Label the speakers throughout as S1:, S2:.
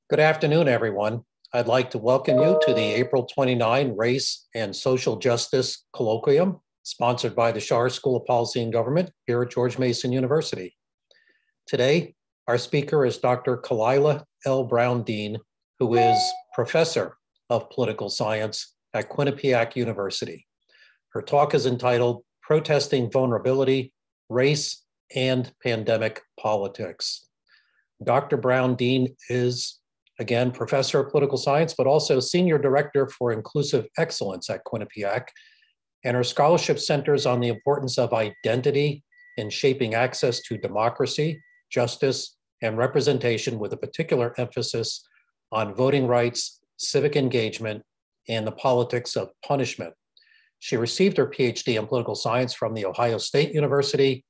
S1: Good afternoon, everyone. I'd like to welcome you to the April 29 Race and Social Justice Colloquium, sponsored by the Schar School of Policy and Government here at George Mason University. Today, our speaker is Dr. Colloquia L. Brown-Dean, who is Professor of Political Science at Quinnipiac University. Her talk is entitled Protesting Vulnerability, Race and Pandemic Politics. Dr. Brown-Dean is, again, Professor of Political Science, but also Senior Director for Inclusive Excellence at Quinnipiac. And her scholarship centers on the importance of identity in shaping access to democracy, justice, and representation, with a particular emphasis on voting rights, civic engagement, and the politics of punishment. She received her PhD in political science from The Ohio State University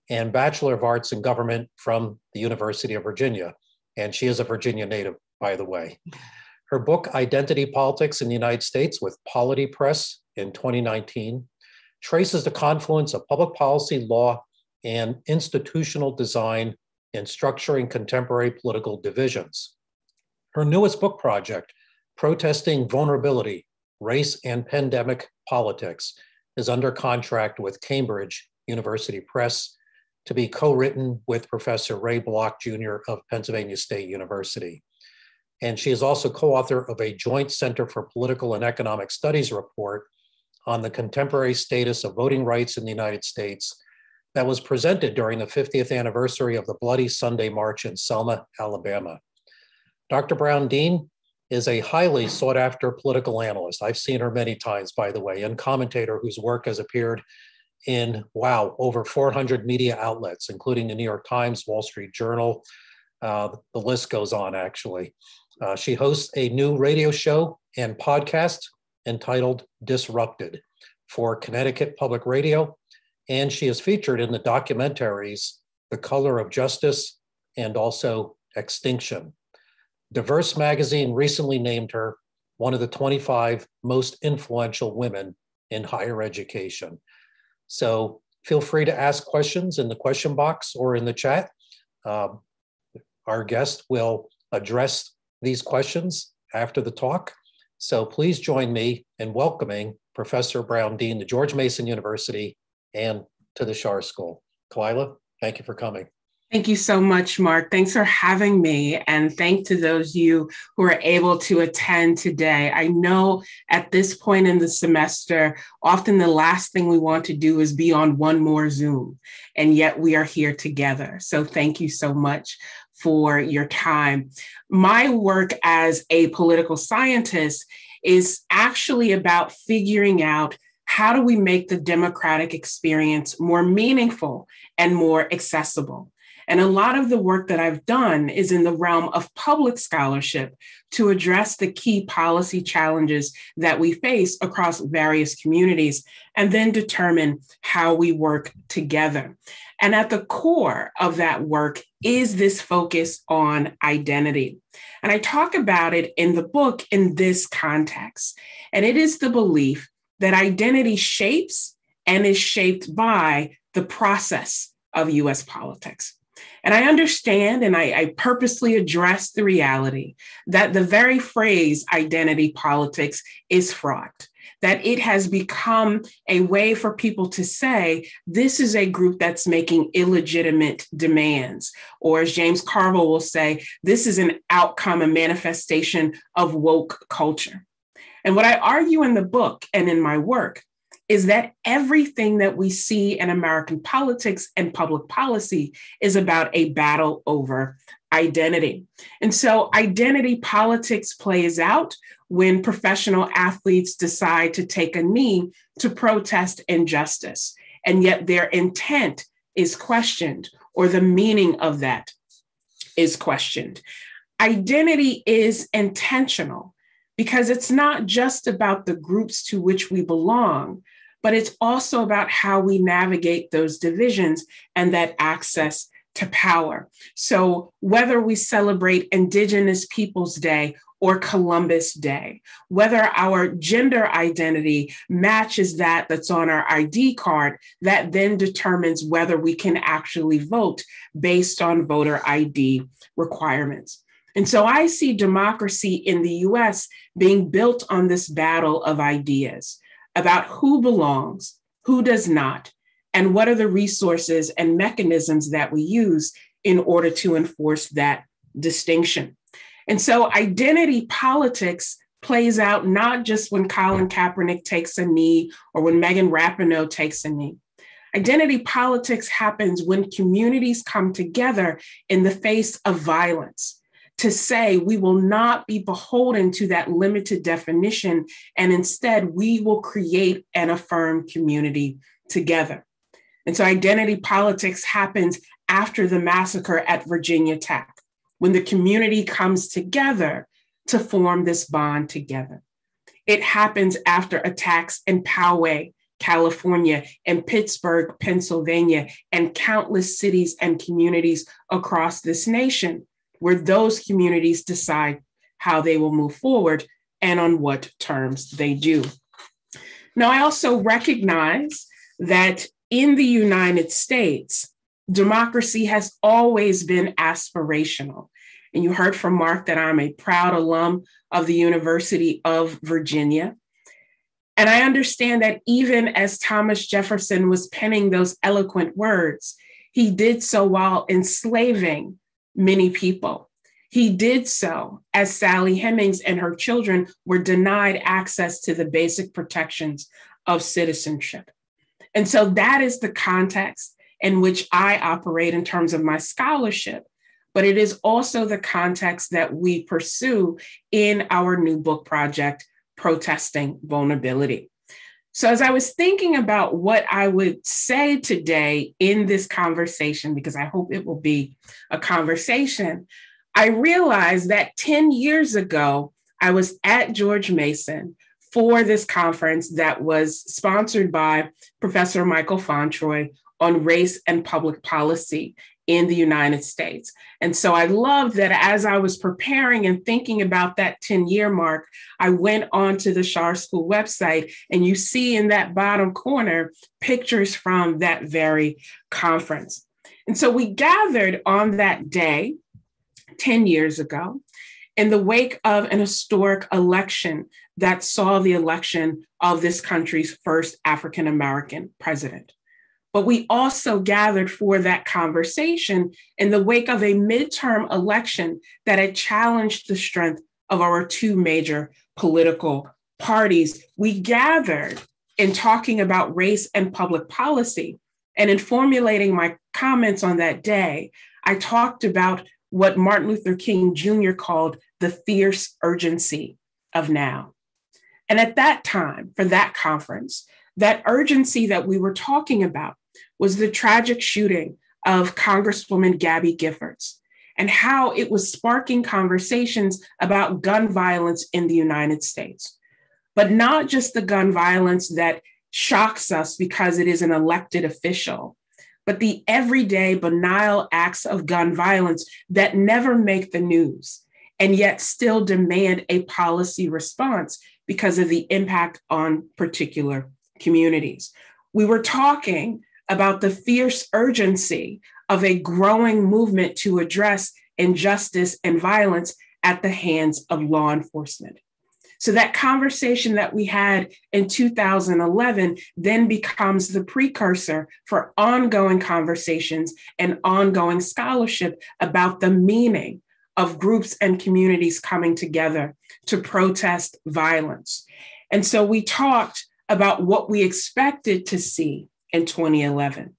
S1: and Bachelor of Arts in Government from the University of Virginia. And she is a Virginia native, by the way. Her book, Identity Politics in the United States, with Polity Press in 2019, traces the confluence of public policy, law, and institutional design in structuring contemporary political divisions. Her newest book project, Protesting Vulnerability, Race and Pandemic Politics, is under contract with Cambridge University Press to be co-written with Professor Ray Block Jr. of Pennsylvania State University. And she is also co-author of a Joint Center for Political and Economic Studies report on the contemporary status of voting rights in the United States that was presented during the 50th anniversary of the Bloody Sunday March in Selma, Alabama. Dr. Brown-Dean is a highly sought after political analyst. I've seen her many times, by the way, and commentator whose work has appeared in, over 400 media outlets, including the New York Times, Wall Street Journal. The list goes on, actually. She hosts a new radio show and podcast entitled Disrupted for Connecticut Public Radio, and she is featured in the documentaries The Color of Justice and also Extinction. Diverse Magazine recently named her one of the 25 most influential women in higher education. So feel free to ask questions in the question box or in the chat. Our guest will address these questions after the talk. So please join me in welcoming Professor Brown-Dean to George Mason University and to the Schar School. Colloquia, thank you for coming.
S2: Thank you so much, Mark. Thanks for having me. And thanks to those of you who are able to attend today. I know at this point in the semester, often the last thing we want to do is be on one more Zoom, and yet we are here together. So thank you so much for your time. My work as a political scientist is actually about figuring out how do we make the democratic experience more meaningful and more accessible. And a lot of the work that I've done is in the realm of public scholarship to address the key policy challenges that we face across various communities, and then determine how we work together. And at the core of that work is this focus on identity. And I talk about it in the book in this context. And it is the belief that identity shapes and is shaped by the process of US politics. And I understand, and I purposely address the reality that the very phrase identity politics is fraught, that it has become a way for people to say, this is a group that's making illegitimate demands. Or as James Carville will say, this is an outcome, a manifestation of woke culture. And what I argue in the book and in my work is that everything that we see in American politics and public policy is about a battle over identity. And so identity politics plays out when professional athletes decide to take a knee to protest injustice, and yet their intent is questioned, or the meaning of that is questioned. Identity is intentional because it's not just about the groups to which we belong, but it's also about how we navigate those divisions and that access to power. So whether we celebrate Indigenous Peoples Day or Columbus Day, whether our gender identity matches that that's on our ID card, that then determines whether we can actually vote based on voter ID requirements. And so I see democracy in the US being built on this battle of ideas about who belongs, who does not, and what are the resources and mechanisms that we use in order to enforce that distinction. And so identity politics plays out not just when Colin Kaepernick takes a knee or when Megan Rapinoe takes a knee. Identity politics happens when communities come together in the face of violence to say we will not be beholden to that limited definition, and instead we will create and affirm community together. And so identity politics happens after the massacre at Virginia Tech, when the community comes together to form this bond together. It happens after attacks in Poway, California, and Pittsburgh, Pennsylvania, and countless cities and communities across this nation, where those communities decide how they will move forward and on what terms they do. Now, I also recognize that in the United States, democracy has always been aspirational. And you heard from Mark that I'm a proud alum of the University of Virginia. And I understand that even as Thomas Jefferson was penning those eloquent words, he did so while enslaving many people. He did so as Sally Hemings and her children were denied access to the basic protections of citizenship. And so that is the context in which I operate in terms of my scholarship, but it is also the context that we pursue in our new book project, Protesting Vulnerability. So as I was thinking about what I would say today in this conversation, because I hope it will be a conversation, I realized that 10 years ago, I was at George Mason for this conference that was sponsored by Professor Michael Fauntroy on race and public policy in the United States. And so I love that as I was preparing and thinking about that 10-year mark, I went onto the Schar School website, and you see in that bottom corner pictures from that very conference. And so we gathered on that day 10 years ago in the wake of an historic election that saw the election of this country's first African-American president. But we also gathered for that conversation in the wake of a midterm election that had challenged the strength of our two major political parties. We gathered in talking about race and public policy. And in formulating my comments on that day, I talked about what Martin Luther King Jr. called the fierce urgency of now. And at that time, for that conference, that urgency that we were talking about was the tragic shooting of Congresswoman Gabby Giffords and how it was sparking conversations about gun violence in the United States. But not just the gun violence that shocks us because it is an elected official, but the everyday banal acts of gun violence that never make the news and yet still demand a policy response because of the impact on particular communities. We were talking about the fierce urgency of a growing movement to address injustice and violence at the hands of law enforcement. So that conversation that we had in 2011 then becomes the precursor for ongoing conversations and ongoing scholarship about the meaning of groups and communities coming together to protest violence. And so we talked about what we expected to see in 2011,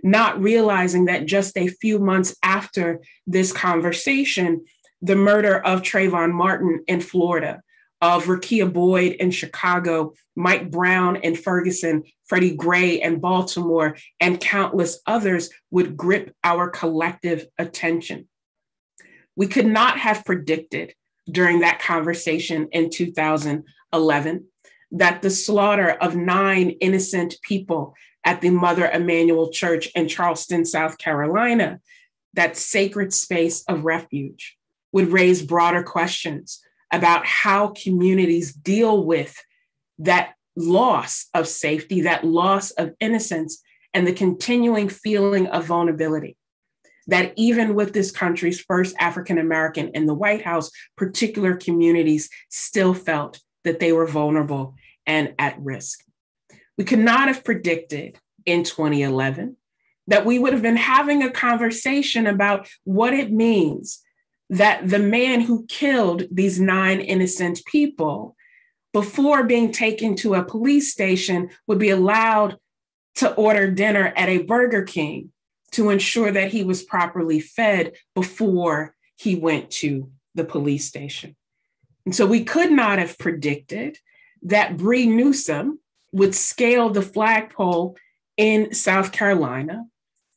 S2: not realizing that just a few months after this conversation, the murder of Trayvon Martin in Florida, of Rekia Boyd in Chicago, Mike Brown in Ferguson, Freddie Gray in Baltimore, and countless others would grip our collective attention. We could not have predicted during that conversation in 2011 that the slaughter of 9 innocent people at the Mother Emanuel Church in Charleston, South Carolina, that sacred space of refuge, would raise broader questions about how communities deal with that loss of safety, that loss of innocence, and the continuing feeling of vulnerability. that even with this country's first African-American in the White House, particular communities still felt that they were vulnerable and at risk. We could not have predicted in 2011 that we would have been having a conversation about what it means that the man who killed these 9 innocent people before being taken to a police station would be allowed to order dinner at a Burger King to ensure that he was properly fed before he went to the police station. And so we could not have predicted that Bree Newsom would scale the flagpole in South Carolina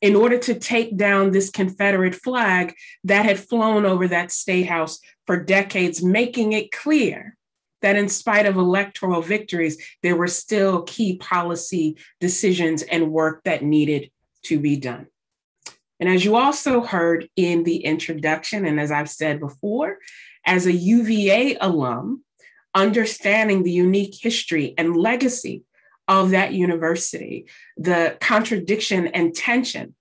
S2: in order to take down this Confederate flag that had flown over that state house for decades, making it clear that in spite of electoral victories, there were still key policy decisions and work that needed to be done. And as you also heard in the introduction, and as I've said before, as a UVA alum, understanding the unique history and legacy of that university, the contradiction and tension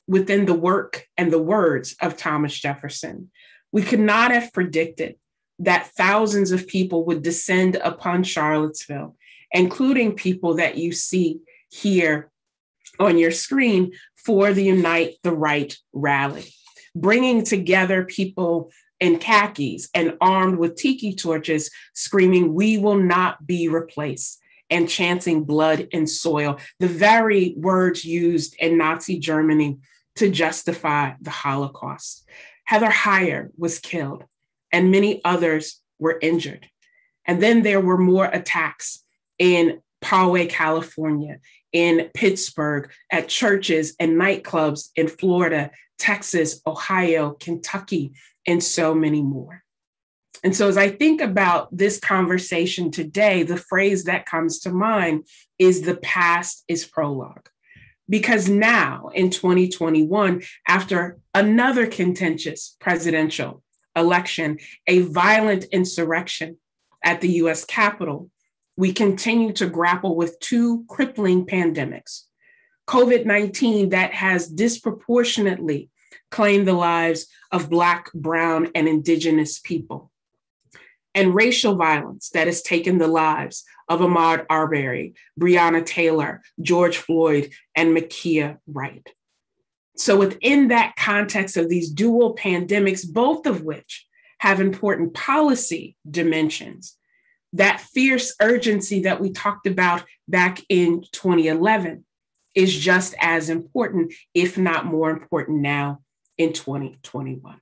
S2: within the work and the words of Thomas Jefferson, we could not have predicted that thousands of people would descend upon Charlottesville, including people that you see here on your screen for the Unite the Right rally, bringing together people in khakis and armed with tiki torches, screaming, "We will not be replaced," and chanting blood and soil, the very words used in Nazi Germany to justify the Holocaust. Heather Heyer was killed, and many others were injured. And then there were more attacks in Poway, California, in Pittsburgh, at churches and nightclubs in Florida, Texas, Ohio, Kentucky, and so many more. And so as I think about this conversation today, the phrase that comes to mind is the past is prologue. Because now in 2021, after another contentious presidential election, a violent insurrection at the US Capitol, we continue to grapple with 2 crippling pandemics. COVID-19 that has disproportionately claimed the lives of Black, Brown, and Indigenous people, and racial violence that has taken the lives of Ahmaud Arbery, Breonna Taylor, George Floyd, and Ma'Khia Wright. So within that context of these dual pandemics, both of which have important policy dimensions, that fierce urgency that we talked about back in 2011 is just as important, if not more important now in 2021.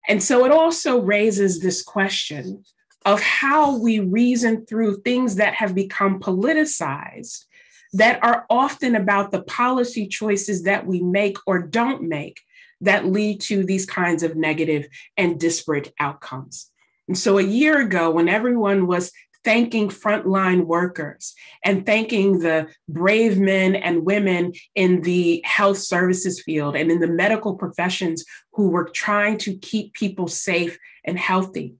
S2: And so it also raises this question of how we reason through things that have become politicized, that are often about the policy choices that we make or don't make that lead to these kinds of negative and disparate outcomes. And so a year ago, when everyone was thanking frontline workers and thanking the brave men and women in the health services field and in the medical professions who were trying to keep people safe and healthy,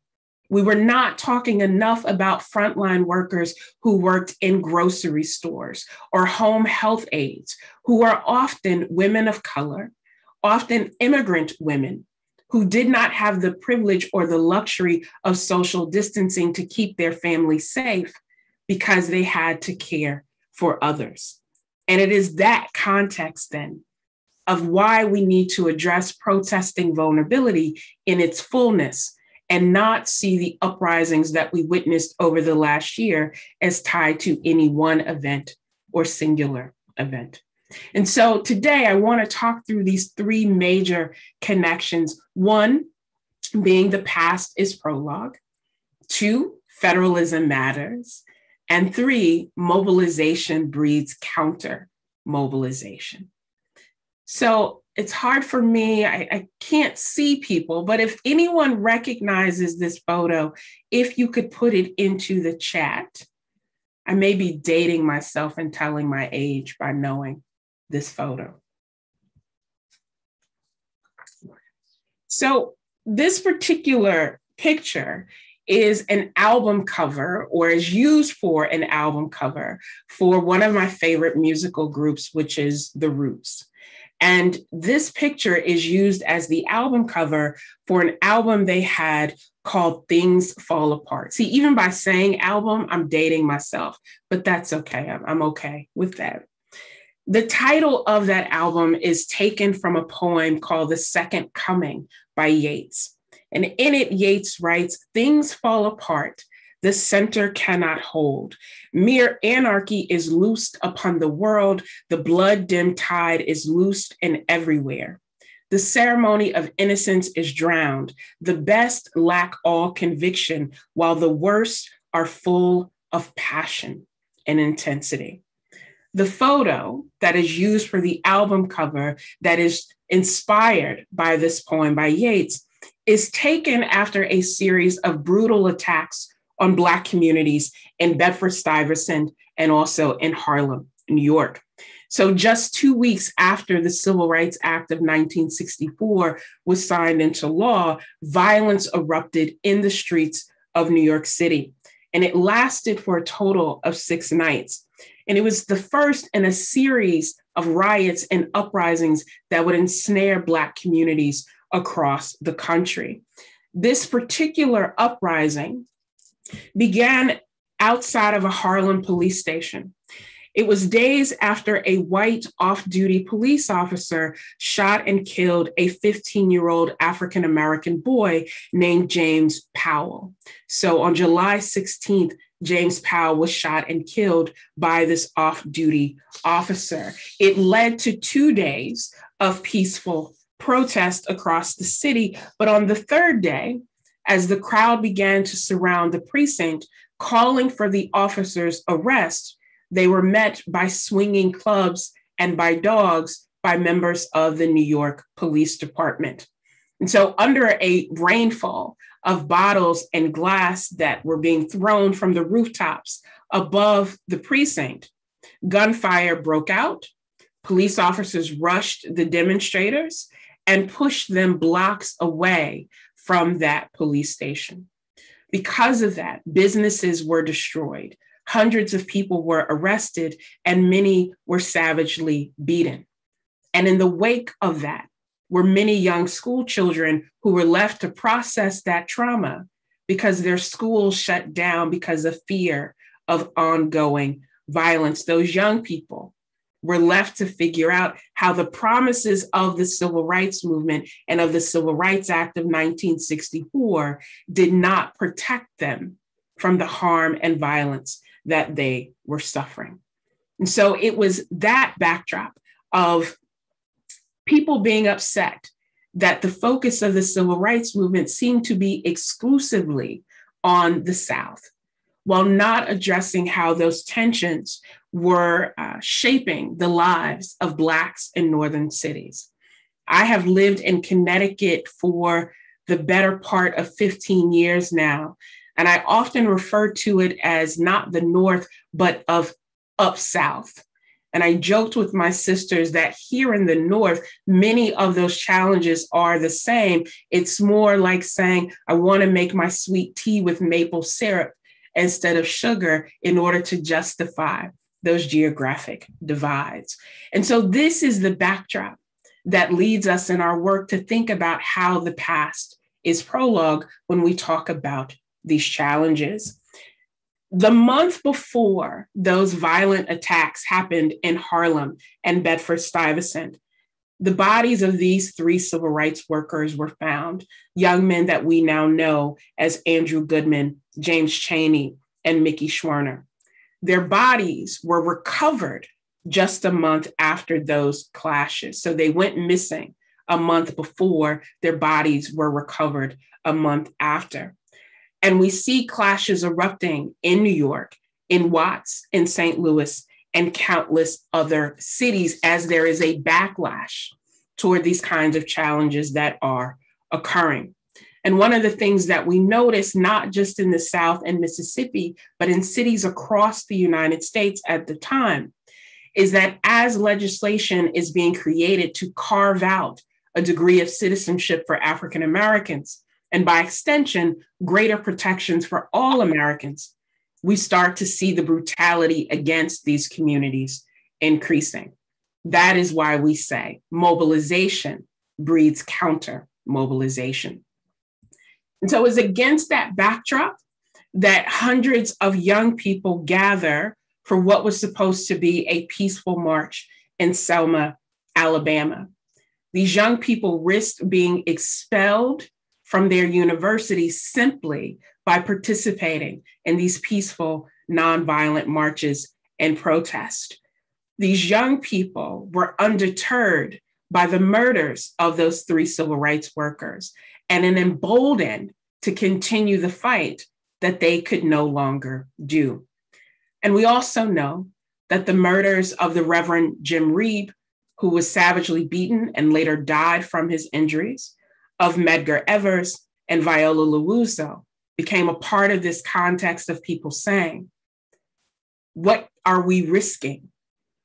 S2: we were not talking enough about frontline workers who worked in grocery stores or home health aides, who are often women of color, often immigrant women, who did not have the privilege or the luxury of social distancing to keep their families safe because they had to care for others. And it is that context then of why we need to address protesting vulnerability in its fullness and not see the uprisings that we witnessed over the last year as tied to any one event or singular event. And so today I want to talk through these 3 major connections. 1, being the past is prologue. 2, federalism matters. And 3, mobilization breeds counter mobilization. So it's hard for me, I can't see people, but if anyone recognizes this photo, if you could put it into the chat. I may be dating myself and telling my age by knowing this photo. So this particular picture is an album cover, or is used for an album cover for one of my favorite musical groups, which is The Roots. And this picture is used as the album cover for an album they had called Things Fall Apart. See, even by saying album, I'm dating myself, but that's okay. I'm okay with that. The title of that album is taken from a poem called The Second Coming by Yeats. And in it, Yeats writes, "Things fall apart. The center cannot hold. Mere anarchy is loosed upon the world. The blood-dimmed tide is loosed in everywhere. The ceremony of innocence is drowned. The best lack all conviction, while the worst are full of passion and intensity." The photo that is used for the album cover that is inspired by this poem by Yeats is taken after a series of brutal attacks on Black communities in Bedford-Stuyvesant and also in Harlem, New York. So just 2 weeks after the Civil Rights Act of 1964 was signed into law, violence erupted in the streets of New York City. And it lasted for a total of 6 nights. And it was the first in a series of riots and uprisings that would ensnare Black communities across the country. This particular uprising began outside of a Harlem police station. It was days after a white off-duty police officer shot and killed a 15-year-old African-American boy named James Powell. So on July 16th, James Powell was shot and killed by this off-duty officer. It led to 2 days of peaceful protest across the city. But on the third day, as the crowd began to surround the precinct, calling for the officer's arrest, they were met by swinging clubs and by dogs by members of the New York Police Department. And so under a rainfall of bottles and glass that were being thrown from the rooftops above the precinct, gunfire broke out. Police officers rushed the demonstrators and pushed them blocks away from that police station. Because of that, businesses were destroyed. Hundreds of people were arrested and many were savagely beaten. And in the wake of that were many young school children who were left to process that trauma because their schools shut down because of fear of ongoing violence. Those young people were left to figure out how the promises of the Civil Rights Movement and of the Civil Rights Act of 1964 did not protect them from the harm and violence that they were suffering. And so it was that backdrop of people being upset that the focus of the Civil Rights Movement seemed to be exclusively on the South, while not addressing how those tensions were shaping the lives of Blacks in northern cities. I have lived in Connecticut for the better part of 15 years now, and I often refer to it as not the North, but of up South. And I joked with my sisters that here in the North, many of those challenges are the same. It's more like saying, I want to make my sweet tea with maple syrup instead of sugar in order to justify those geographic divides. And so this is the backdrop that leads us in our work to think about how the past is prologue when we talk about these challenges. The month before those violent attacks happened in Harlem and Bedford-Stuyvesant, the bodies of these 3 civil rights workers were found, young men that we now know as Andrew Goodman, James Chaney, and Mickey Schwerner. Their bodies were recovered just a month after those clashes. So they went missing a month before, their bodies were recovered a month after. And we see clashes erupting in New York, in Watts, in St. Louis, and countless other cities as there is a backlash toward these kinds of challenges that are occurring. And one of the things that we notice, not just in the South and Mississippi, but in cities across the United States at the time, is that as legislation is being created to carve out a degree of citizenship for African Americans, and by extension, greater protections for all Americans, we start to see the brutality against these communities increasing. That is why we say mobilization breeds counter mobilization. And so it's against that backdrop that hundreds of young people gather for what was supposed to be a peaceful march in Selma, Alabama. These young people risked being expelled from their universities simply by participating in these peaceful, nonviolent marches and protests. These young people were undeterred by the murders of those 3 civil rights workers and emboldened to continue the fight that they could no longer do. And we also know that the murders of the Reverend Jim Reeb, who was savagely beaten and later died from his injuries, of Medgar Evers and Viola Liuzzo, became a part of this context of people saying, what are we risking?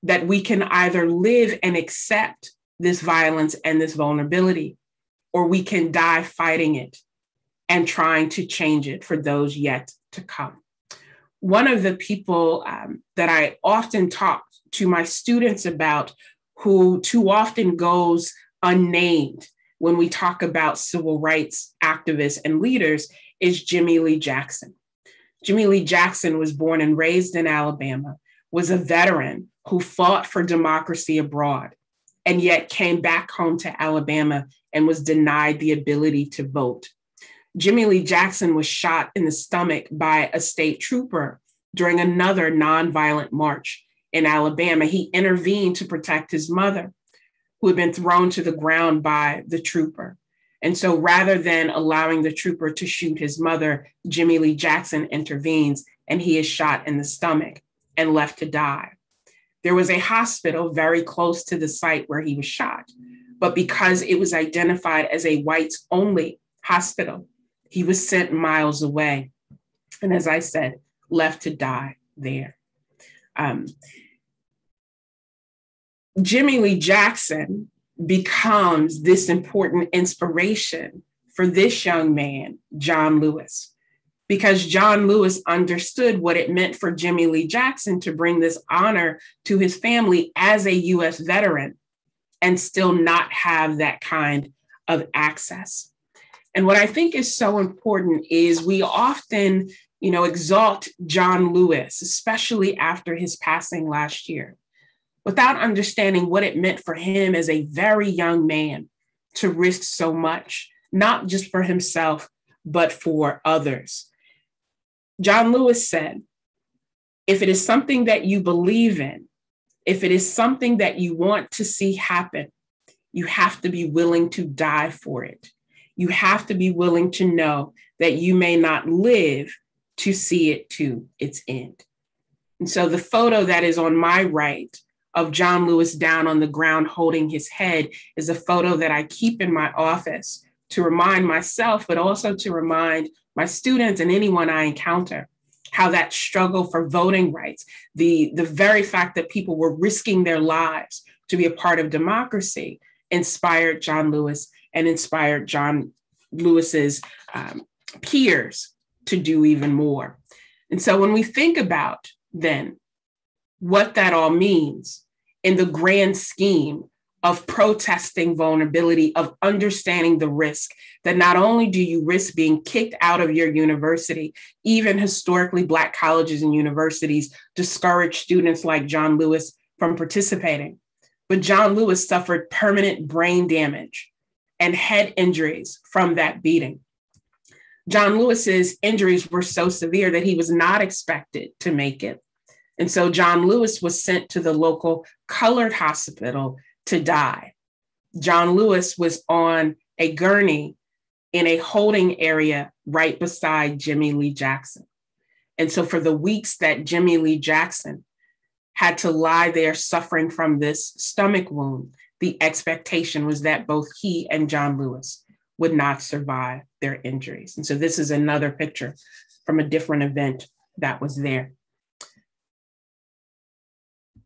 S2: That we can either live and accept this violence and this vulnerability, or we can die fighting it and trying to change it for those yet to come. One of the people that I often talk to my students about, who too often goes unnamed when we talk about civil rights activists and leaders, is Jimmy Lee Jackson. Jimmy Lee Jackson was born and raised in Alabama, was a veteran who fought for democracy abroad, and yet came back home to Alabama and was denied the ability to vote. Jimmy Lee Jackson was shot in the stomach by a state trooper during another nonviolent march in Alabama. He intervened to protect his mother, who had been thrown to the ground by the trooper. And so rather than allowing the trooper to shoot his mother, Jimmy Lee Jackson intervenes and he is shot in the stomach and left to die. There was a hospital very close to the site where he was shot, but because it was identified as a whites-only hospital, he was sent miles away. And as I said, left to die there. Jimmy Lee Jackson becomes this important inspiration for this young man, John Lewis, because John Lewis understood what it meant for Jimmy Lee Jackson to bring this honor to his family as a US veteran and still not have that kind of access. And what I think is so important is we often, exalt John Lewis, especially after his passing last year, without understanding what it meant for him as a very young man to risk so much, not just for himself, but for others. John Lewis said, if it is something that you believe in, if it is something that you want to see happen, you have to be willing to die for it. You have to be willing to know that you may not live to see it to its end. And so the photo that is on my right of John Lewis down on the ground holding his head is a photo that I keep in my office to remind myself, but also to remind my students and anyone I encounter how that struggle for voting rights, the very fact that people were risking their lives to be a part of democracy, inspired John Lewis and inspired John Lewis's peers to do even more. And so when we think about then what that all means in the grand scheme of protesting vulnerability, of understanding the risk that not only do you risk being kicked out of your university, even historically Black colleges and universities discourage students like John Lewis from participating, but John Lewis suffered permanent brain damage and head injuries from that beating. John Lewis's injuries were so severe that he was not expected to make it. And so John Lewis was sent to the local colored hospital to die. John Lewis was on a gurney in a holding area right beside Jimmy Lee Jackson. And so for the weeks that Jimmy Lee Jackson had to lie there suffering from this stomach wound, the expectation was that both he and John Lewis would not survive their injuries. And so this is another picture from a different event that was there.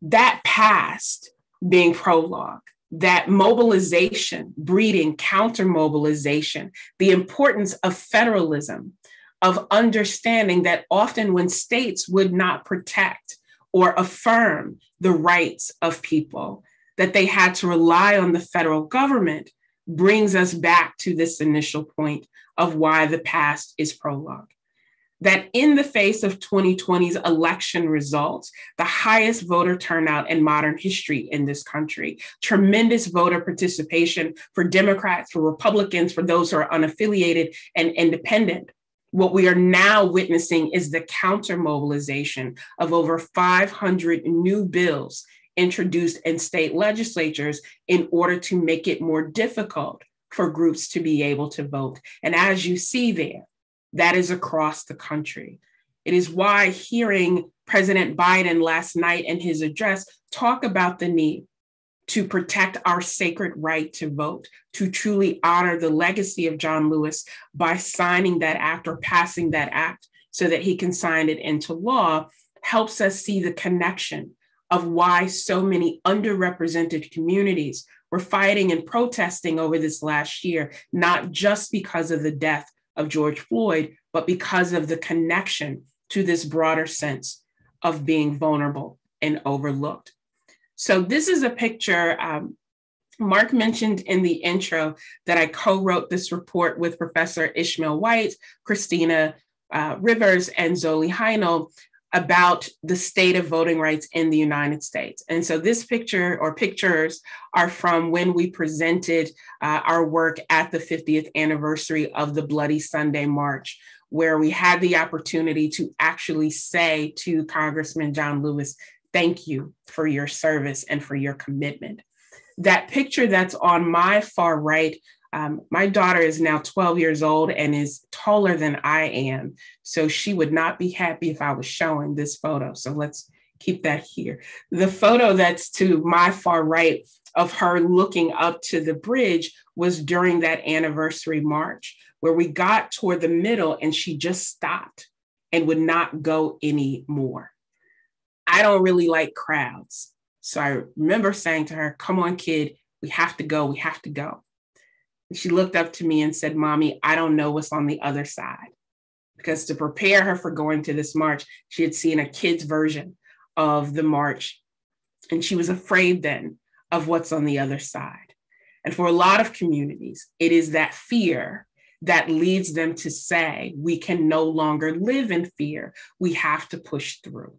S2: That past being prologue, that mobilization, breeding counter-mobilization, the importance of federalism, of understanding that often when states would not protect or affirm the rights of people, that they had to rely on the federal government brings us back to this initial point of why the past is prologue. That in the face of 2020's election results, the highest voter turnout in modern history in this country, tremendous voter participation for Democrats, for Republicans, for those who are unaffiliated and independent, what we are now witnessing is the counter mobilization of over 500 new bills introduced in state legislatures in order to make it more difficult for groups to be able to vote. And as you see there, that is across the country. It is why hearing President Biden last night in his address talk about the need to protect our sacred right to vote, to truly honor the legacy of John Lewis by signing that act or passing that act so that he can sign it into law, helps us see the connection of why so many underrepresented communities were fighting and protesting over this last year, not just because of the death of George Floyd, but because of the connection to this broader sense of being vulnerable and overlooked. So this is a picture, Mark mentioned in the intro that I co-wrote this report with Professor Ishmael White, Christina Rivers, and Zoli Heinel about the state of voting rights in the United States. And so this picture or pictures are from when we presented our work at the 50th anniversary of the Bloody Sunday March, where we had the opportunity to actually say to Congressman John Lewis, thank you for your service and for your commitment. That picture that's on my far right, my daughter is now 12 years old and is taller than I am. So she would not be happy if I was showing this photo. So let's keep that here. The photo that's to my far right of her looking up to the bridge was during that anniversary march, where we got toward the middle and she just stopped and would not go anymore. I don't really like crowds. So I remember saying to her, come on, kid, we have to go, we have to go. And she looked up to me and said, Mommy, I don't know what's on the other side. Because to prepare her for going to this march, she had seen a kid's version of the march. And she was afraid then of what's on the other side. And for a lot of communities, it is that fear that leads them to say, we can no longer live in fear. We have to push through.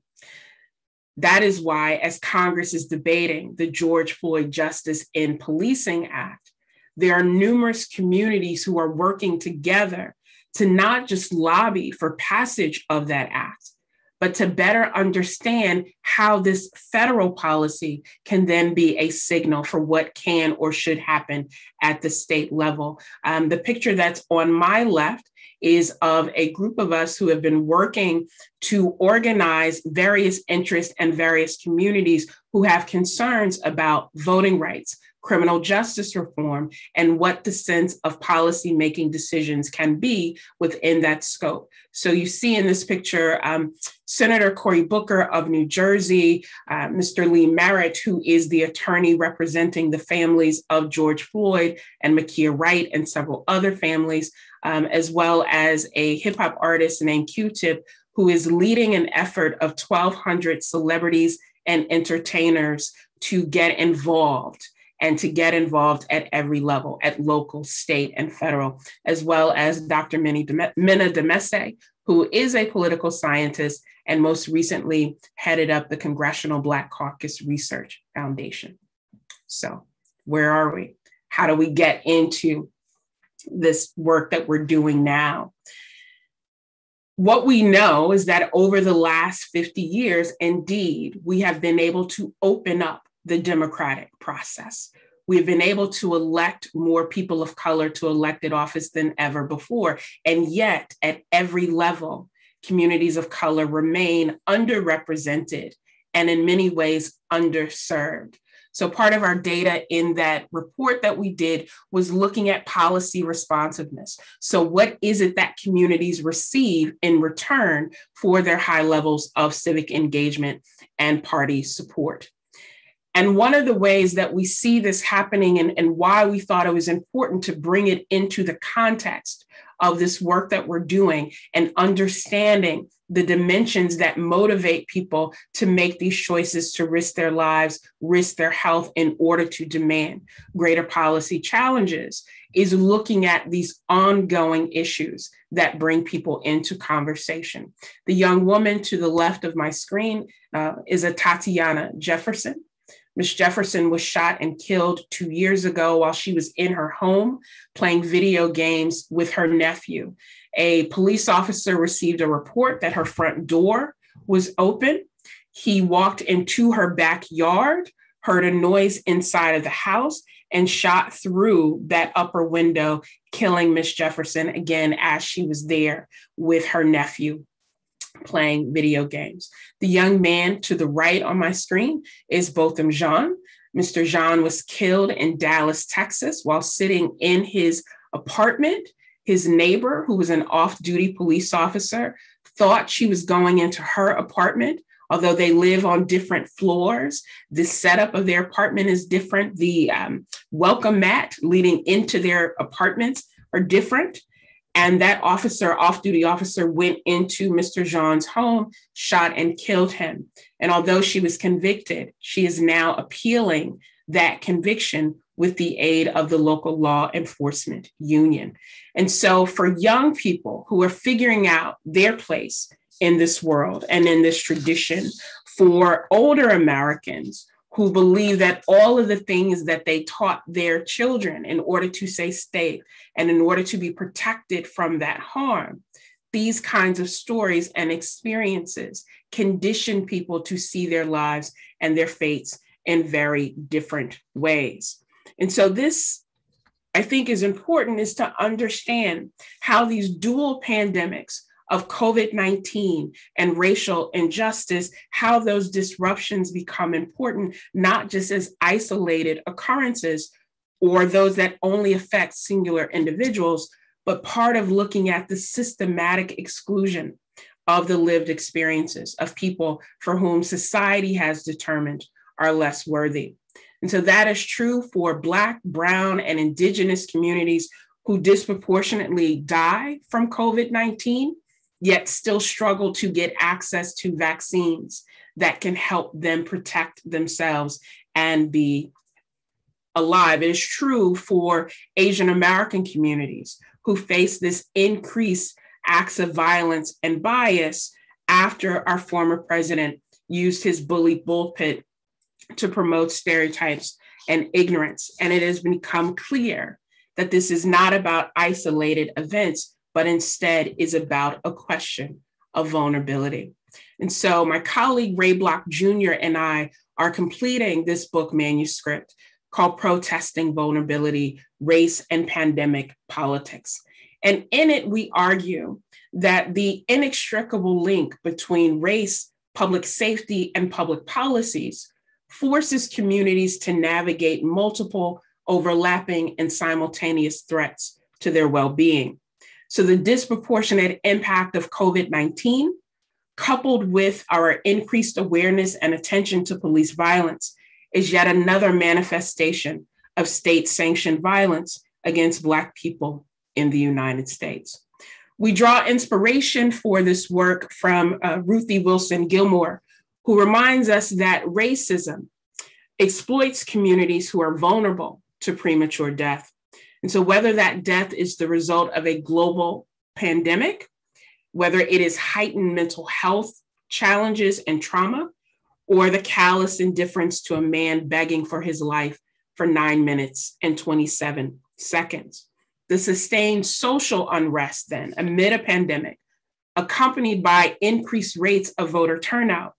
S2: That is why, as Congress is debating the George Floyd Justice in Policing Act, there are numerous communities who are working together to not just lobby for passage of that act, but to better understand how this federal policy can then be a signal for what can or should happen at the state level. The picture that's on my left is of a group of us who have been working to organize various interests and various communities who have concerns about voting rights, criminal justice reform, and what the sense of policy-making decisions can be within that scope. So you see in this picture, Senator Cory Booker of New Jersey, Mr. Lee Merritt, who is the attorney representing the families of George Floyd and Makia Wright and several other families, as well as a hip hop artist named Q-Tip, who is leading an effort of 1,200 celebrities and entertainers to get involved and to get involved at every level, at local, state, and federal, as well as Dr. Minna Demese, who is a political scientist and most recently headed up the Congressional Black Caucus Research Foundation. So where are we? How do we get into this work that we're doing now? What we know is that over the last 50 years, indeed, we have been able to open up the democratic process. We've been able to elect more people of color to elected office than ever before. And yet, at every level, communities of color remain underrepresented and in many ways underserved. So part of our data in that report that we did was looking at policy responsiveness. So what is it that communities receive in return for their high levels of civic engagement and party support? And one of the ways that we see this happening and why we thought it was important to bring it into the context of this work that we're doing and understanding the dimensions that motivate people to make these choices to risk their lives, risk their health in order to demand greater policy challenges is looking at these ongoing issues that bring people into conversation. The young woman to the left of my screen is a Tatiana Jefferson. Ms. Jefferson was shot and killed 2 years ago while she was in her home playing video games with her nephew. A police officer received a report that her front door was open. He walked into her backyard, heard a noise inside of the house, and shot through that upper window, killing Ms. Jefferson again as she was there with her nephew playing video games. The young man to the right on my screen is Botham Jean. Mr. Jean was killed in Dallas, Texas, while sitting in his apartment. His neighbor, who was an off-duty police officer, thought she was going into her apartment. Although they live on different floors, the setup of their apartment is different. The welcome mat leading into their apartments are different. And that officer, off-duty officer, went into Mr. Jean's home, shot and killed him. And although she was convicted, she is now appealing that conviction with the aid of the local law enforcement union. And so for young people who are figuring out their place in this world and in this tradition, for older Americans who believe that all of the things that they taught their children in order to stay safe and in order to be protected from that harm, these kinds of stories and experiences condition people to see their lives and their fates in very different ways. And so this, I think, is important, is to understand how these dual pandemics of COVID-19 and racial injustice, how those disruptions become important, not just as isolated occurrences or those that only affect singular individuals, but part of looking at the systematic exclusion of the lived experiences of people for whom society has determined are less worthy. And so that is true for Black, Brown, and Indigenous communities who disproportionately die from COVID-19, yet still struggle to get access to vaccines that can help them protect themselves and be alive. It is true for Asian American communities who face this increased acts of violence and bias after our former president used his bully pulpit to promote stereotypes and ignorance. And it has become clear that this is not about isolated events, but instead is about a question of vulnerability. And so my colleague Ray Block Jr. and I are completing this book manuscript called Protesting Vulnerability, Race and Pandemic Politics. And in it, we argue that the inextricable link between race, public safety, and public policies forces communities to navigate multiple overlapping and simultaneous threats to their well-being. So the disproportionate impact of COVID-19, coupled with our increased awareness and attention to police violence, is yet another manifestation of state-sanctioned violence against Black people in the United States. We draw inspiration for this work from Ruthie Wilson Gilmore, who reminds us that racism exploits communities who are vulnerable to premature death. And so whether that death is the result of a global pandemic, whether it is heightened mental health challenges and trauma, or the callous indifference to a man begging for his life for 9 minutes and 27 seconds. The sustained social unrest then amid a pandemic, accompanied by increased rates of voter turnout,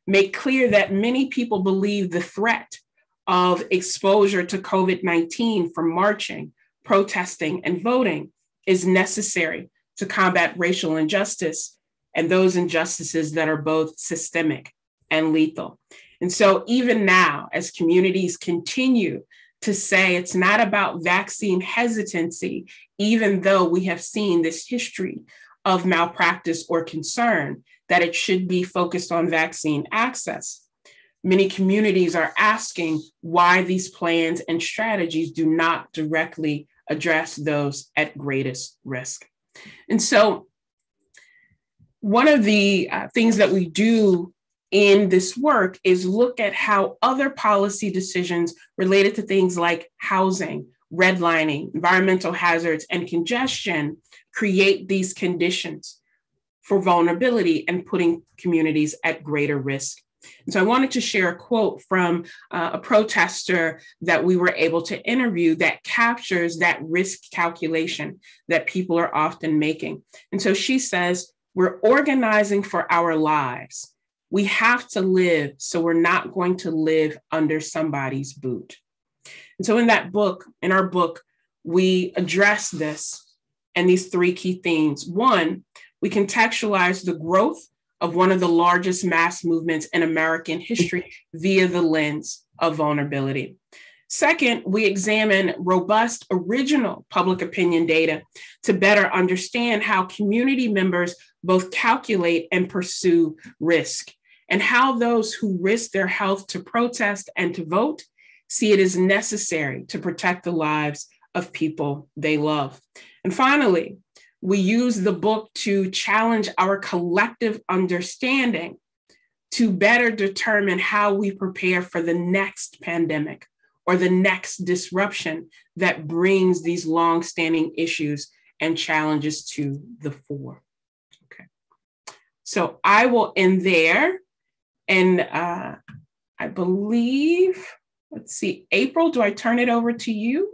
S2: make clear that many people believe the threat of exposure to COVID-19 from marching, protesting, and voting is necessary to combat racial injustice and those injustices that are both systemic and lethal. And so even now, as communities continue to say it's not about vaccine hesitancy, even though we have seen this history of malpractice or concern, that it should be focused on vaccine access. Many communities are asking why these plans and strategies do not directly address those at greatest risk. And so one of the things that we do in this work is look at how other policy decisions related to things like housing, redlining, environmental hazards, and congestion create these conditions for vulnerability and putting communities at greater risk. And so I wanted to share a quote from a protester that we were able to interview that captures that risk calculation that people are often making. And so she says, "We're organizing for our lives. We have to live, so we're not going to live under somebody's boot." And so in our book, we address this and these three key themes. One, we contextualize the growth of one of the largest mass movements in American history via the lens of vulnerability. Second, we examine robust original public opinion data to better understand how community members both calculate and pursue risk, and how those who risk their health to protest and to vote see it as necessary to protect the lives of people they love. And finally, we use the book to challenge our collective understanding to better determine how we prepare for the next pandemic or the next disruption that brings these long-standing issues and challenges to the fore. Okay, so I will end there. And I believe, let's see, April, do I turn it over to you?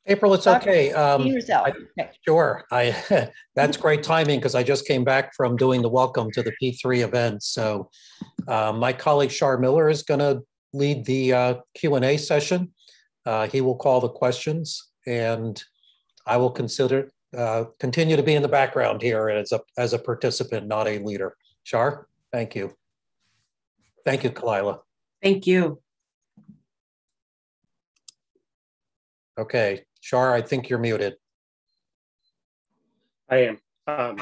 S1: April, it's okay.
S3: Sure.
S1: That's great timing because I just came back from doing the welcome to the P3 event. So my colleague Shar Miller is going to lead the Q&A session. He will call the questions, and I will continue to be in the background here as a participant, not a leader. Shar, thank you. Thank you, Kalila.
S2: Thank you.
S1: Okay, Shar, I think you're muted.
S3: I am.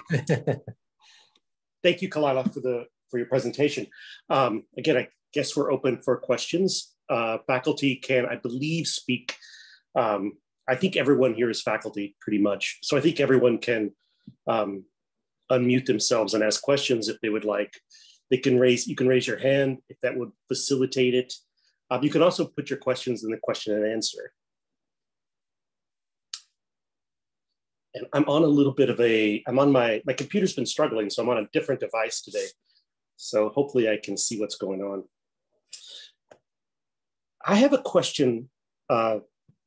S3: Thank you, Kalila, for your presentation. Again, I guess we're open for questions. Faculty can, I believe, speak. I think everyone here is faculty, pretty much. So I think everyone can unmute themselves and ask questions if they would like. You can raise your hand if that would facilitate it. You can also put your questions in the question and answer. And I'm on a little bit of my computer's been struggling, so I'm on a different device today. So hopefully I can see what's going on. I have a question,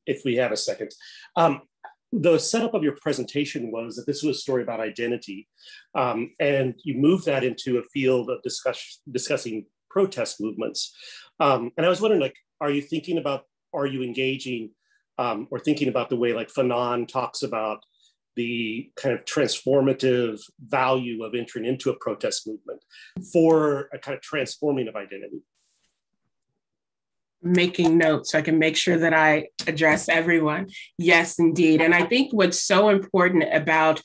S3: if we have a second. The setup of your presentation was that this was a story about identity, and you moved that into a field of discussing protest movements. And I was wondering, like, are you engaging or thinking about the way like Fanon talks about the kind of transformative value of entering into a protest movement for a kind of transforming of identity?
S2: Making notes so I can make sure that I address everyone. Yes, indeed. And I think what's so important about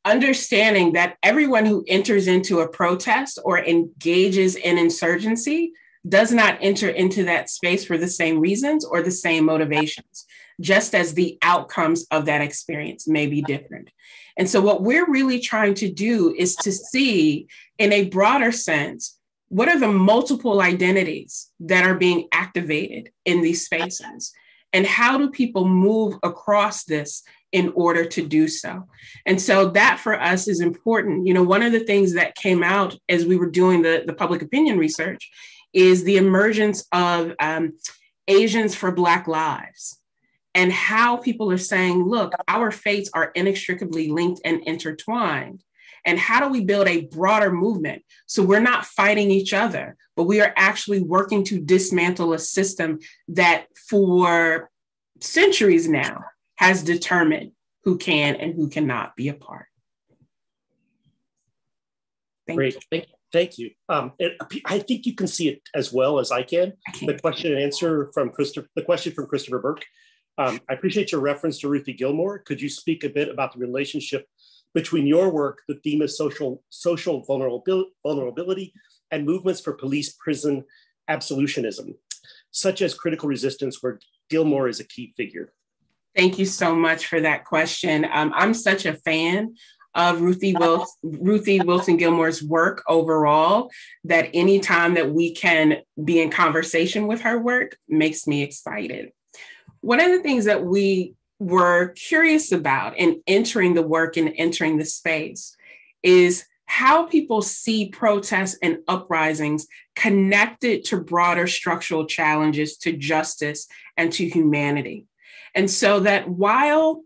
S2: understanding that everyone who enters into a protest or engages in insurgency does not enter into that space for the same reasons or the same motivations, just as the outcomes of that experience may be different. And so what we're really trying to do is to see in a broader sense, what are the multiple identities that are being activated in these spaces? And how do people move across this in order to do so? And so that for us is important. You know, one of the things that came out as we were doing the public opinion research is the emergence of Asians for Black Lives, and how people are saying, look, our fates are inextricably linked and intertwined. And how do we build a broader movement? So we're not fighting each other, but we are actually working to dismantle a system that for centuries now has determined who can and who cannot be a part.
S3: Great, thank you. I think you can see it as well as I can. The question and answer from Christopher Burke. I appreciate your reference to Ruthie Gilmore. Could you speak a bit about the relationship between your work, the theme of social vulnerability, and movements for police, prison, absolutionism, such as critical resistance, where Gilmore is a key figure?
S2: Thank you so much for that question. I'm such a fan of Ruthie Wilson Gilmore's work overall, that anytime that we can be in conversation with her work makes me excited. One of the things that we were curious about in entering the work and entering the space is how people see protests and uprisings connected to broader structural challenges to justice and to humanity. And so that while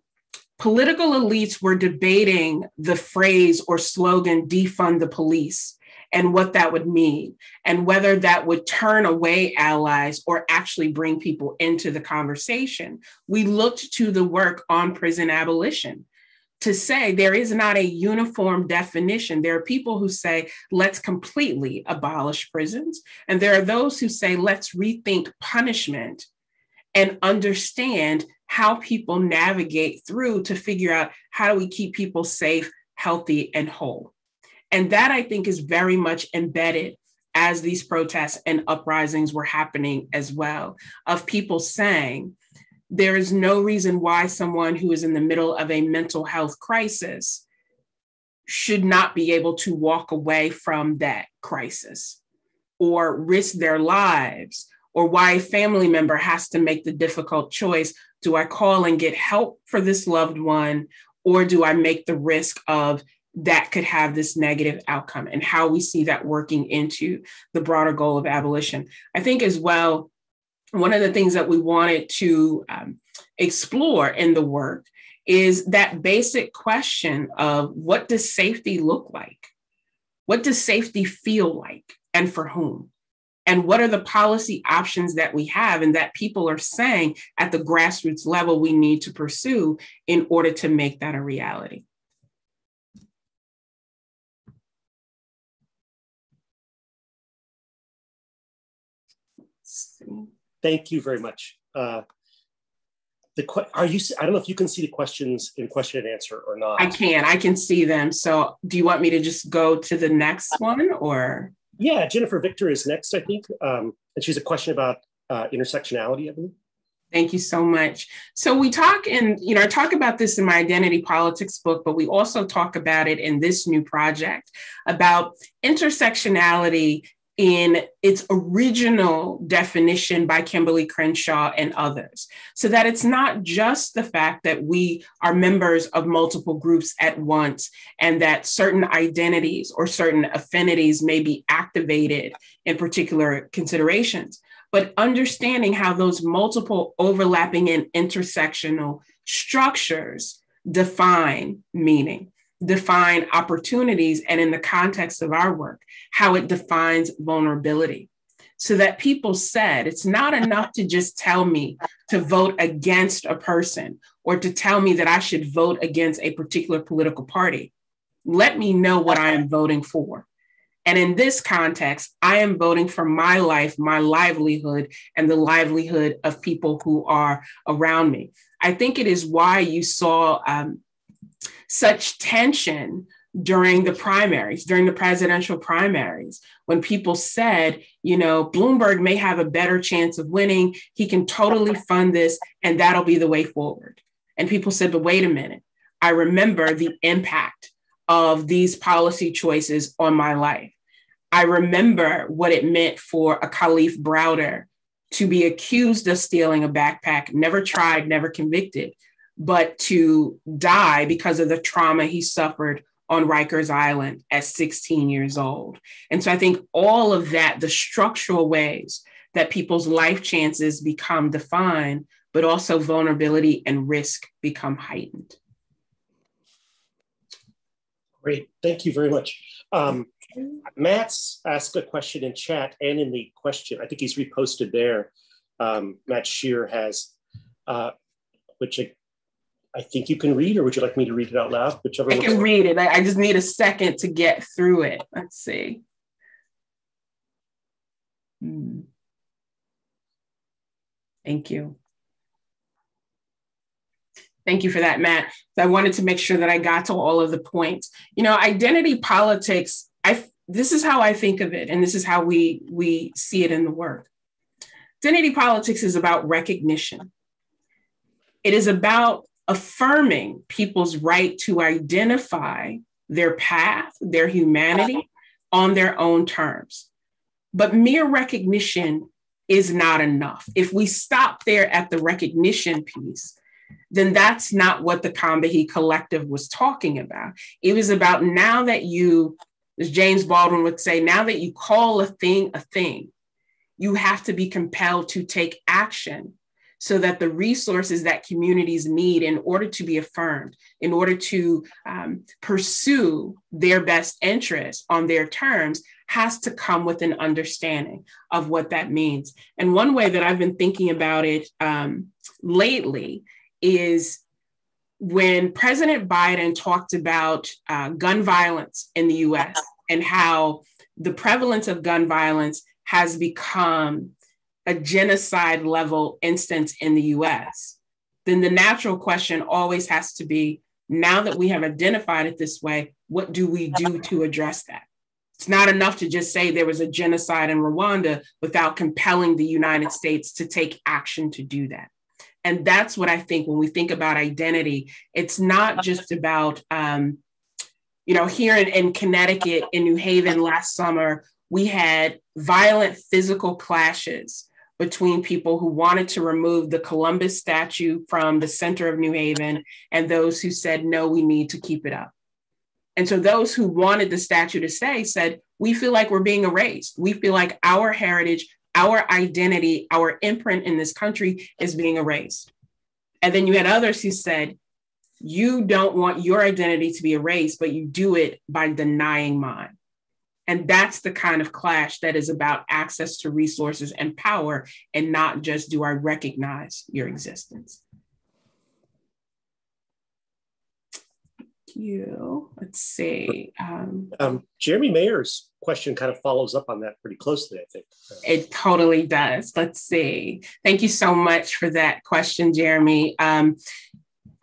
S2: political elites were debating the phrase or slogan, defund the police, and what that would mean, and whether that would turn away allies or actually bring people into the conversation, we looked to the work on prison abolition to say there is not a uniform definition. There are people who say, let's completely abolish prisons. And there are those who say, let's rethink punishment and understand how people navigate through to figure out how do we keep people safe, healthy, and whole. And that, I think, is very much embedded as these protests and uprisings were happening as well, of people saying, there is no reason why someone who is in the middle of a mental health crisis should not be able to walk away from that crisis or risk their lives, or why a family member has to make the difficult choice. Do I call and get help for this loved one, or do I make the risk of that could have this negative outcome, and how we see that working into the broader goal of abolition? I think as well, one of the things that we wanted to explore in the work is that basic question of what does safety look like? What does safety feel like, and for whom? And what are the policy options that we have and that people are saying at the grassroots level we need to pursue in order to make that a reality?
S3: Thank you very much. I don't know if you can see the questions in question and answer or not.
S2: I can see them. So do you want me to just go to the next one, or?
S3: Yeah, Jennifer Victor is next, I think. And she's a question about intersectionality, I believe.
S2: Thank you so much. So we talk I talk about this in my identity politics book, but we also talk about it in this new project about intersectionality in its original definition by Kimberly Crenshaw and others, so that it's not just the fact that we are members of multiple groups at once and that certain identities or certain affinities may be activated in particular considerations, but understanding how those multiple overlapping and intersectional structures define meaning, define opportunities, and in the context of our work, how it defines vulnerability. So that people said, it's not enough to just tell me to vote against a person or to tell me that I should vote against a particular political party. Let me know what I am voting for. And in this context, I am voting for my life, my livelihood, and the livelihood of people who are around me. I think it is why you saw such tension during the primaries, during the presidential primaries, when people said, Bloomberg may have a better chance of winning. He can totally fund this, and that'll be the way forward. And people said, but wait a minute. I remember the impact of these policy choices on my life. I remember what it meant for a Khalif Browder to be accused of stealing a backpack, never tried, never convicted, but to die because of the trauma he suffered on Rikers Island at 16 years old. And so I think all of that, the structural ways that people's life chances become defined, but also vulnerability and risk become heightened.
S3: Great, thank you very much. Matt's asked a question in chat and in the question, I think he's reposted there. Matt Shear has, which I think you can read, or would you like me to read it out loud? Whichever.
S2: I can read it. I just need a second to get through it. Let's see. Thank you. Thank you for that, Matt. So I wanted to make sure that I got to all of the points. Identity politics, this is how I think of it, and this is how we see it in the work. Identity politics is about recognition. It is about affirming people's right to identify their path, their humanity on their own terms. But mere recognition is not enough. If we stop there at the recognition piece, then that's not what the Combahee Collective was talking about. It was about, now that you, as James Baldwin would say, now that you call a thing, you have to be compelled to take action so that the resources that communities need in order to be affirmed, in order to pursue their best interests on their terms, has to come with an understanding of what that means. And one way that I've been thinking about it lately is when President Biden talked about gun violence in the US and how the prevalence of gun violence has become a genocide level instance in the US, then the natural question always has to be, now that we have identified it this way, what do we do to address that? It's not enough to just say there was a genocide in Rwanda without compelling the United States to take action to do that. And that's what I think when we think about identity, it's not just about, here in Connecticut, in New Haven last summer, we had violent physical clashes between people who wanted to remove the Columbus statue from the center of New Haven and those who said, no, we need to keep it up. And so those who wanted the statue to stay said, we feel like we're being erased. We feel like our heritage, our identity, our imprint in this country is being erased. And then you had others who said, you don't want your identity to be erased, but you do it by denying mine. And that's the kind of clash that is about access to resources and power, and not just, do I recognize your existence? Thank you. Let's see.
S3: Jeremy Mayer's question kind of follows up on that pretty closely, I think.
S2: It totally does. Let's see. Thank you so much for that question, Jeremy.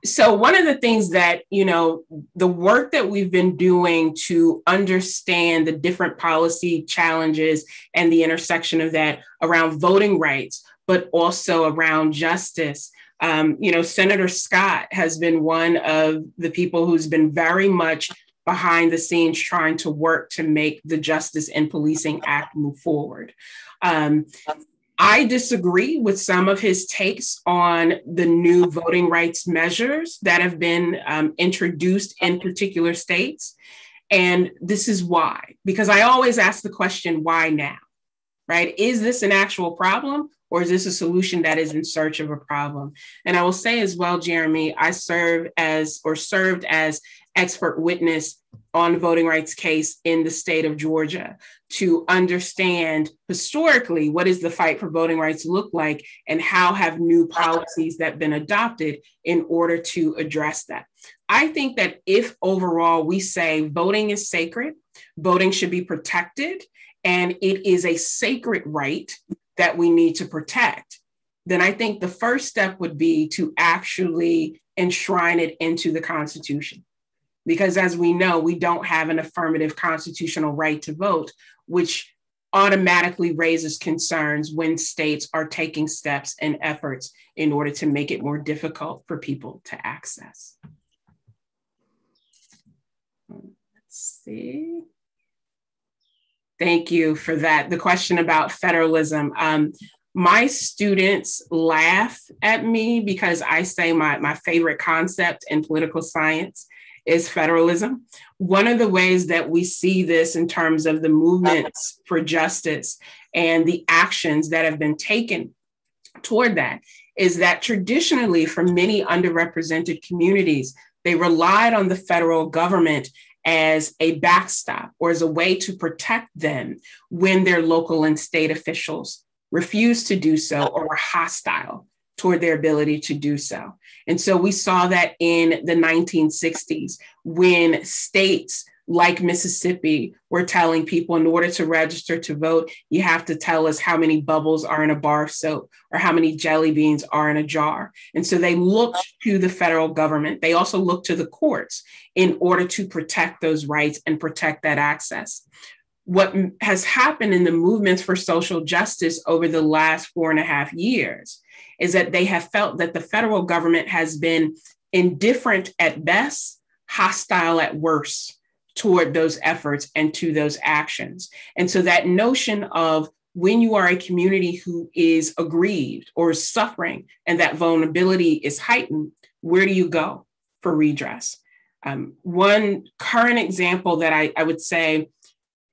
S2: So one of the things that, the work that we've been doing to understand the different policy challenges and the intersection of that around voting rights, but also around justice. Senator Scott has been one of the people who's been very much behind the scenes trying to work to make the Justice in Policing Act move forward. I disagree with some of his takes on the new voting rights measures that have been introduced in particular states. And this is why, because I always ask the question, why now, right? Is this an actual problem, or is this a solution that is in search of a problem? And I will say as well, Jeremy, I served as expert witness on the voting rights case in the state of Georgia to understand historically what is the fight for voting rights look like, and how have new policies that been adopted in order to address that. I think that if overall we say voting is sacred, voting should be protected, and it is a sacred right that we need to protect, then I think the first step would be to actually enshrine it into the Constitution. Because as we know, we don't have an affirmative constitutional right to vote, which automatically raises concerns when states are taking steps and efforts in order to make it more difficult for people to access. Let's see. Thank you for that. The question about federalism. My students laugh at me because I say my favorite concept in political science is federalism. One of the ways that we see this in terms of the movements for justice and the actions that have been taken toward that is that traditionally for many underrepresented communities, they relied on the federal government as a backstop or as a way to protect them when their local and state officials refused to do so or were hostile toward their ability to do so. And so we saw that in the 1960s when states like Mississippi were telling people, in order to register to vote, you have to tell us how many bubbles are in a bar of soap or how many jelly beans are in a jar. And so they looked to the federal government. They also looked to the courts in order to protect those rights and protect that access. what has happened in the movements for social justice over the last 4.5 years is that they have felt that the federal government has been indifferent at best, hostile at worst toward those efforts and to those actions. And so that notion of when you are a community who is aggrieved or is suffering and that vulnerability is heightened, where do you go for redress? One current example that I would say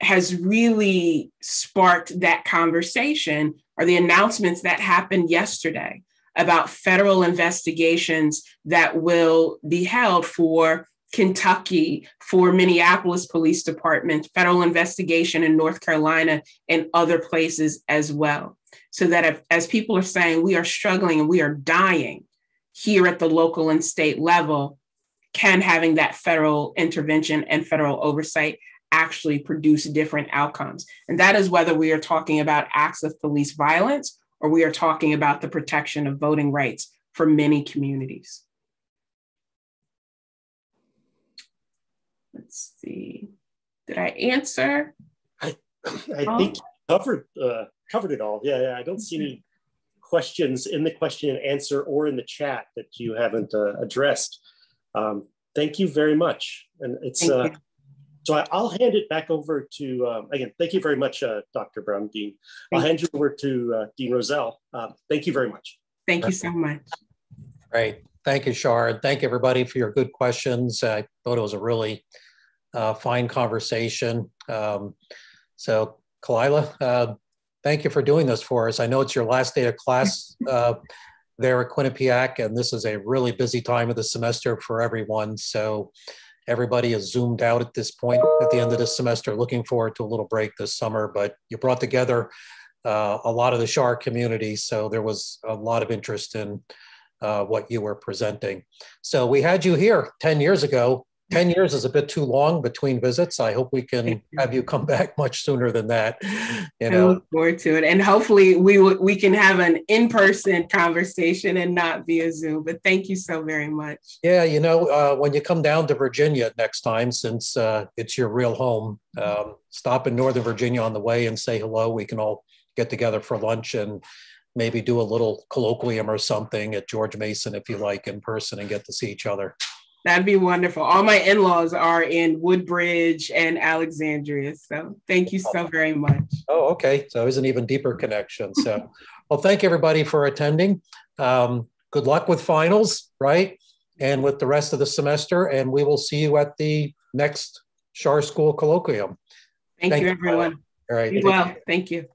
S2: has really sparked that conversation are the announcements that happened yesterday about federal investigations that will be held for Kentucky, for Minneapolis Police Department, federal investigation in North Carolina and other places as well. So that as people are saying, we are struggling and we are dying here at the local and state level, can having that federal intervention and federal oversight actually produce different outcomes? And that is whether we are talking about acts of police violence or we are talking about the protection of voting rights for many communities. Let's see. Did I answer?
S3: I think you covered it all. Yeah, I don't see any questions in the question and answer or in the chat that you haven't addressed. Thank you very much. And it's so I'll hand it back over to, again, thank you very much, Dr. Brown, Dean. I'll hand you over to Dean Rozelle. Thank you very much.
S2: Thank you so much.
S1: Great. Thank you, Shar. Thank everybody for your good questions. I thought it was a really fine conversation. So Kalila, thank you for doing this for us. I know it's your last day of class there at Quinnipiac, and this is a really busy time of the semester for everyone. So everybody is zoomed out at this point at the end of the semester, looking forward to a little break this summer, but you brought together a lot of the Shar community. So there was a lot of interest in what you were presenting. So we had you here 10 years ago. 10 years is a bit too long between visits. I hope we can have you come back much sooner than that. You know,
S2: I look forward to it. And hopefully we can have an in-person conversation and not via Zoom, but thank you so very much.
S1: Yeah, you know, when you come down to Virginia next time, since it's your real home, stop in Northern Virginia on the way and say hello. We can all get together for lunch and maybe do a little colloquium or something at George Mason, if you like, in person and get to see each other.
S2: That'd be wonderful. All my in-laws are in Woodbridge and Alexandria. So thank you so very much.
S1: Oh, okay. So it's an even deeper connection. So, well, thank everybody for attending. Good luck with finals, right? And with the rest of the semester. And we will see you at the next Shar School Colloquium.
S2: Thank you, everyone.
S1: All right.
S2: Be well. Thank you.